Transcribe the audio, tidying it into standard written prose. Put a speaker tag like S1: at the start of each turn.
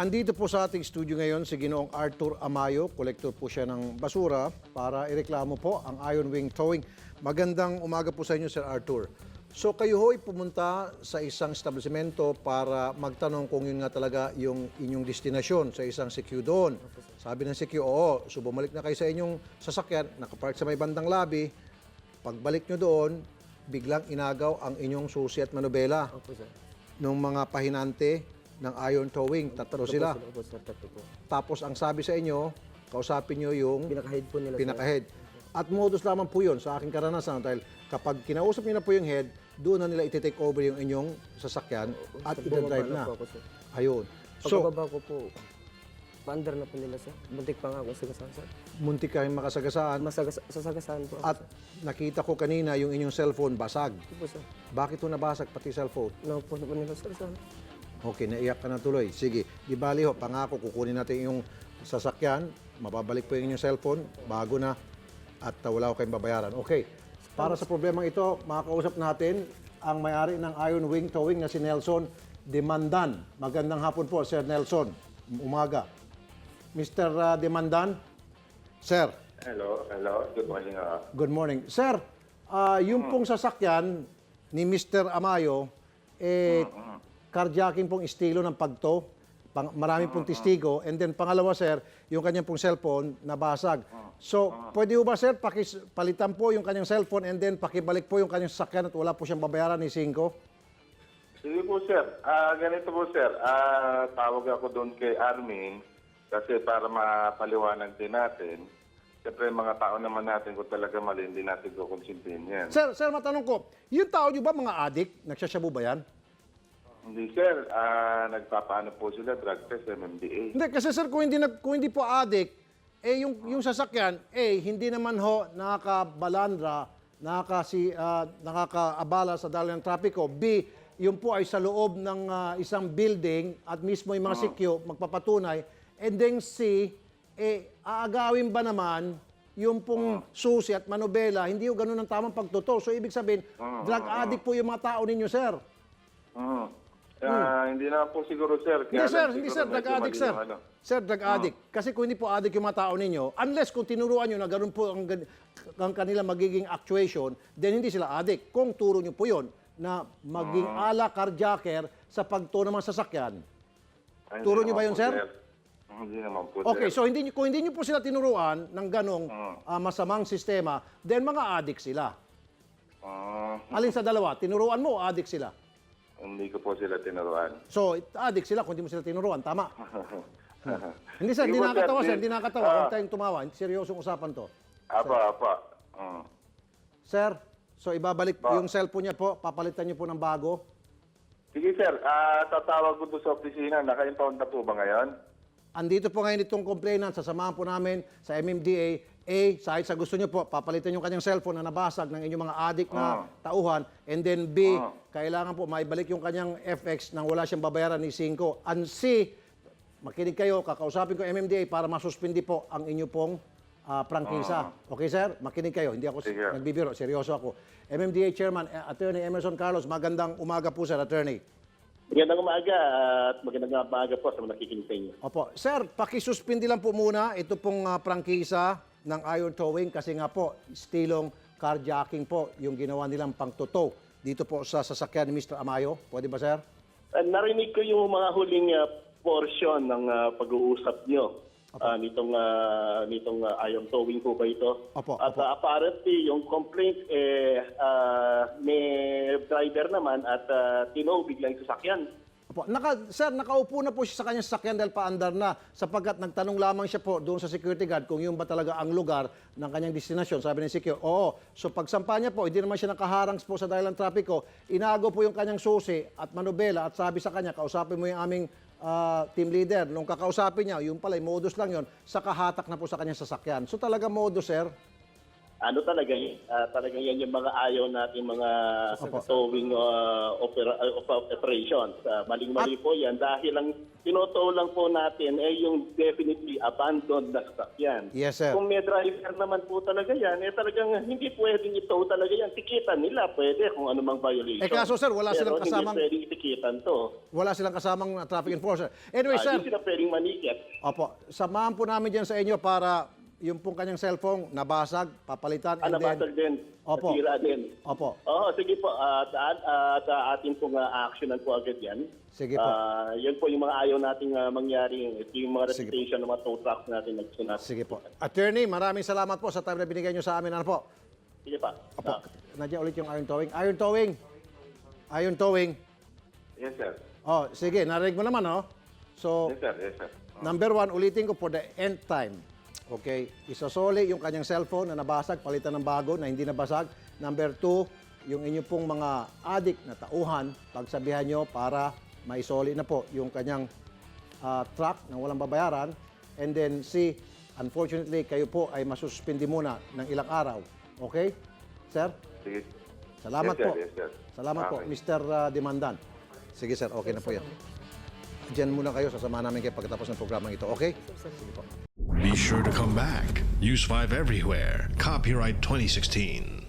S1: Andito po sa ating studio ngayon si Ginoong Arthur Amayo, kolektor po siya ng basura para ireklamo po ang Iron Wing Towing. Magandang umaga po sa inyo, Sir Arthur. So kayo ho'y pumunta sa isang establishmento para magtanong kung yun nga talaga yung inyong destinasyon sa isang CQ doon. Sabi ng CQ, oo, so bumalik na kayo sa inyong sasakyan, nakapark sa may bandang lobby. Pagbalik nyo doon, biglang inagaw ang inyong susi at manubela.
S2: Opo, sir.
S1: Nung mga pahinante ng Iron Towing, tatlo sila.
S2: Opo, sir. Tatlo po.
S1: Tapos ang sabi sa inyo, kausapin nyo yung
S2: Pinaka-head po nila,
S1: pinaka-head. At modus lamang po yun sa aking karanasan dahil kapag kinausap nyo na po yung head, doon na nila iti-take over yung inyong sasakyan at
S2: Sir.
S1: ita-drive
S2: Bumaba
S1: na.
S2: po ako, sir.
S1: Ayun. So,
S2: Pagbaba ko po, pa-under na po nila, sir. Buntik pa nga ako sagasaan, sir.
S1: muntik kayong makasagasaan
S2: Sasagasaan po ako,
S1: at
S2: sir.
S1: nakita ko kanina yung inyong cellphone basag.
S2: Opo, sir.
S1: Bakit ito nabasag pati cellphone?
S2: Naupo na po nila, sir. Sir.
S1: Okay, naiyak ka na tuloy. Sige, di bali ho, pangako, kukunin natin yung sasakyan, mababalik po yung inyong cellphone, bago na, at wala ko kayong babayaran. Okay, para sa problemang ito, makakausap natin ang may-ari ng Iron Wing Towing na si Nelson Demandan. Magandang hapon po, Sir Nelson. Umaga. Mr. Demandan? Sir,
S3: Hello. Good morning.
S1: good morning. Sir, yung pong sasakyan ni Mr. Amayo, carjacking pong estilo ng pagto. Marami pong testigo. And then pangalawa, sir, yung kanyang pong cellphone nabasag. So, pwede po ba, sir, palitan po yung kanyang cellphone and then pakibalik po yung kanyang sasakyan at wala po siyang babayaran ni Cinco?
S3: Sige po, sir. Ganito po, sir. Tawag ako doon kay Armin kasi para mapaliwanag din natin. Siyempre, mga tao naman natin kung talaga mali, hindi natin kukonsintihin yan.
S1: Sir, matanong ko, yung tao nyo ba mga adik? Nagsasyabu ba yan?
S3: Hindi, sir. Nagpapaano po sila, drug test, MMDA.
S1: Hindi, kasi sir, kung hindi po adik, yung sasakyan, hindi naman ho nakakabalandra, nakakaabala sa daloy ng trapiko. B, yung po ay sa loob ng isang building at mismo yung mga sikyo magpapatunay. And then C, aagawin ba naman yung pong susi at manubela, hindi yung ganun ang tamang pagtuto. So, ibig sabihin, drug addict po yung mga tao ninyo, sir.
S3: Hindi na po siguro, sir.
S1: Hindi, sir. Hindi, sir. Drug addict, sir. Sir, drug addict. Kasi kung hindi po addict yung mga tao ninyo, unless kung tinuruan nyo na ganun po ang kanila magiging actuation, then hindi sila addict. Kung turo nyo po yun na maging ala carjacker sa pagto ng mga sasakyan. Turo nyo ba yun, sir?
S3: Hindi naman po,
S1: Okay,
S3: sir.
S1: so kung hindi nyo po sila tinuruan ng ganong masamang sistema, then mga addict sila. Alin sa dalawa? Tinuruan mo o addict sila?
S3: Hindi ko po sila tinuruan.
S1: So, addict sila kung hindi mo sila tinuruan. Tama. Hindi, sir.
S3: Sige
S1: Hindi
S3: po,
S1: nakakatawa,
S3: sir.
S1: sir. Hindi nakakatawa. Huwag tayong tumawa. Seryosong usapan to.
S3: Apa.
S1: Sir, so ibabalik yung cellphone niya po. Papalitan niyo po ng bago.
S3: Sige, sir. Tatawag ko doon sa opisina. Naka-impound na po ba ngayon?
S1: Andito po ngayon itong complainant. Sasamahan po namin sa MMDA. Sa gusto niyo po, papalitan yung kanyang cellphone na nabasag ng inyong mga addict na tauhan. And then B, kailangan po maibalik yung kanyang FX nang wala siyang babayaran ni Cinco. And C, makinig kayo, kakausapin ko MMDA para masuspindi po ang inyo pong prangkisa. Okay, sir? Makinig kayo. Hindi ako
S3: Sige.
S1: nagbibiro. Seryoso ako. MMDA Chairman, Attorney Emerson Carlos, magandang umaga po, sir, Attorney.
S4: Magandang umaga at magandang umaga po sa mga nakikinig sa inyo.
S1: Opo. Sir, pakisuspindi lang po muna ito pong prangkisa ng Iron Towing kasi nga po, stilong carjacking po yung ginawa nilang pangtotow dito po sa sasakyan ni Mr. Amayo. Pwede ba, sir?
S4: Narinig ko yung mga huling portion ng pag-uusap nyo nitong Iron Towing po ba ito?
S1: Opo,
S4: At
S1: opo.
S4: apparently, yung complaint may driver naman at tinow biglang yung sasakyan.
S1: Opo. Sir, nakaupo na po siya sa kanyang sasakyan dahil paandar na sapagkat nagtanong lamang siya po doon sa security guard kung yun ba talaga ang lugar ng kanyang destinasyon. Sabi ng security, oo. So pagsampa niya po, hindi naman siya nakaharang po sa dahilan trapiko. Inago po yung kanyang susi at manubela at sabi sa kanya, kausapin mo yung aming team leader. Nung kakausapin niya, yung pala, modus lang yon, sa kahatak na po sa kanyang sasakyan. So talaga modus, sir.
S4: ano talagang yan yung mga ayaw natin mga towing operations. Maling-mali po yan dahil ang tinotow lang po natin ay yung definitely abandoned na sasakyan.
S1: Yes, sir.
S4: Kung may driver naman po talaga yan, talagang hindi pwedeng itow talaga yan. Tikitan nila pwede kung ano mang violation.
S1: Kaso, sir, wala silang kasamang-
S4: Pero hindi pwedeng itikitan to.
S1: Wala silang kasamang traffic enforcer. Anyway, sir,
S4: Hindi sila pwedeng manikit.
S1: opo, samahan po namin dyan sa inyo para yung pong kanyang cellphone nabasag, papalitan, and then...
S4: Nabasag din.
S1: Opo.
S4: Nasira din.
S1: Opo,
S4: Oo, sige po. At atin pong actionan po agad yan.
S1: Sige po.
S4: Yan po yung mga ayaw nating mangyari. Ito yung mga
S1: Sige
S4: reputation ng mga tow trucks natin nagsunat.
S1: Sige po. Attorney, maraming salamat po sa time na binigay nyo sa amin. Ano po?
S4: Sige pa.
S1: Opo, nandiyan ulit yung iron towing. Iron towing. Iron towing.
S3: Yes, sir.
S1: Oh, sige, narinig mo naman, oh. So,
S3: Yes, sir. Yes, sir.
S1: number 1, ulitin ko for the nth time. Okay, isosoli yung kanyang cellphone na nabasag, palitan ng bago na hindi nabasag. Number 2, yung inyong pong mga addict na tauhan, pagsabihan nyo para maisoli na po yung kanyang truck na walang babayaran. And then C, unfortunately, kayo po ay masuspindi muna ng ilang araw. Okay, sir?
S3: Sige.
S1: Salamat
S3: Yes, sir.
S1: po.
S3: Yes, sir.
S1: Salamat po,
S3: Okay.
S1: Mr. Demandan. Sige, sir, okay na po yan. Diyan muna kayo, sasama namin kayo pagkatapos ng programang ito, okay? Sige po.
S5: Be sure to come back. Use 5 everywhere. Copyright 2016.